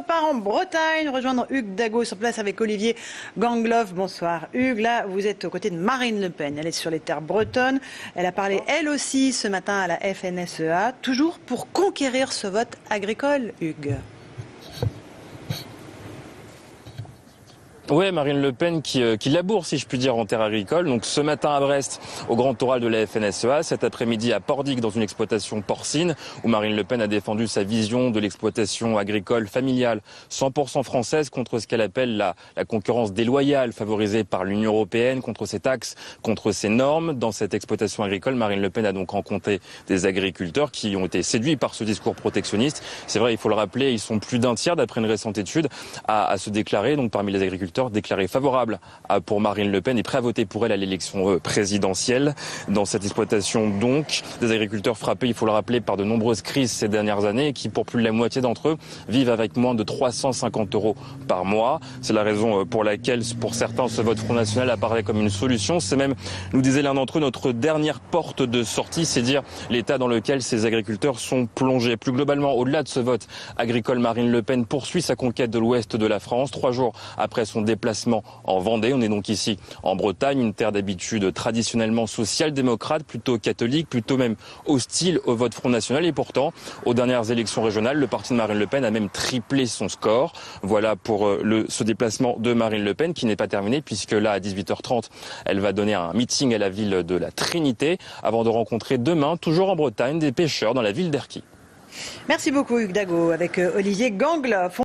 part en Bretagne, rejoindre Hugues Dago sur place avec Olivier Gangloff. Bonsoir Hugues, là vous êtes aux côtés de Marine Le Pen, elle est sur les terres bretonnes. Elle a parlé elle aussi ce matin à la FNSEA, toujours pour conquérir ce vote agricole, Hugues. Oui, Marine Le Pen qui laboure, si je puis dire, en terre agricole. Donc ce matin à Brest, au grand oral de la FNSEA, cet après-midi à Pordic, dans une exploitation porcine, où Marine Le Pen a défendu sa vision de l'exploitation agricole familiale 100% française contre ce qu'elle appelle la concurrence déloyale favorisée par l'Union européenne, contre ses taxes, contre ses normes. Dans cette exploitation agricole, Marine Le Pen a donc rencontré des agriculteurs qui ont été séduits par ce discours protectionniste. C'est vrai, il faut le rappeler, ils sont plus d'un tiers, d'après une récente étude, à se déclarer, donc parmi les agriculteurs, déclaré favorable pour Marine Le Pen et prêt à voter pour elle à l'élection présidentielle. Dans cette exploitation, donc, des agriculteurs frappés, il faut le rappeler, par de nombreuses crises ces dernières années et qui, pour plus de la moitié d'entre eux, vivent avec moins de 350 € par mois. C'est la raison pour laquelle, pour certains, ce vote Front National apparaît comme une solution. C'est même, nous disait l'un d'entre eux, notre dernière porte de sortie, c'est dire l'état dans lequel ces agriculteurs sont plongés. Plus globalement, au-delà de ce vote agricole, Marine Le Pen poursuit sa conquête de l'ouest de la France, 3 jours après son déplacement en Vendée. On est donc ici en Bretagne, une terre d'habitude traditionnellement social-démocrate, plutôt catholique, plutôt même hostile au vote Front National. Et pourtant, aux dernières élections régionales, le parti de Marine Le Pen a même triplé son score. Voilà pour ce déplacement de Marine Le Pen qui n'est pas terminé, puisque là, à 18h30, elle va donner un meeting à la ville de la Trinité avant de rencontrer demain, toujours en Bretagne, des pêcheurs dans la ville d'Erquy. Merci beaucoup Hugues Dago avec Olivier Gangloff.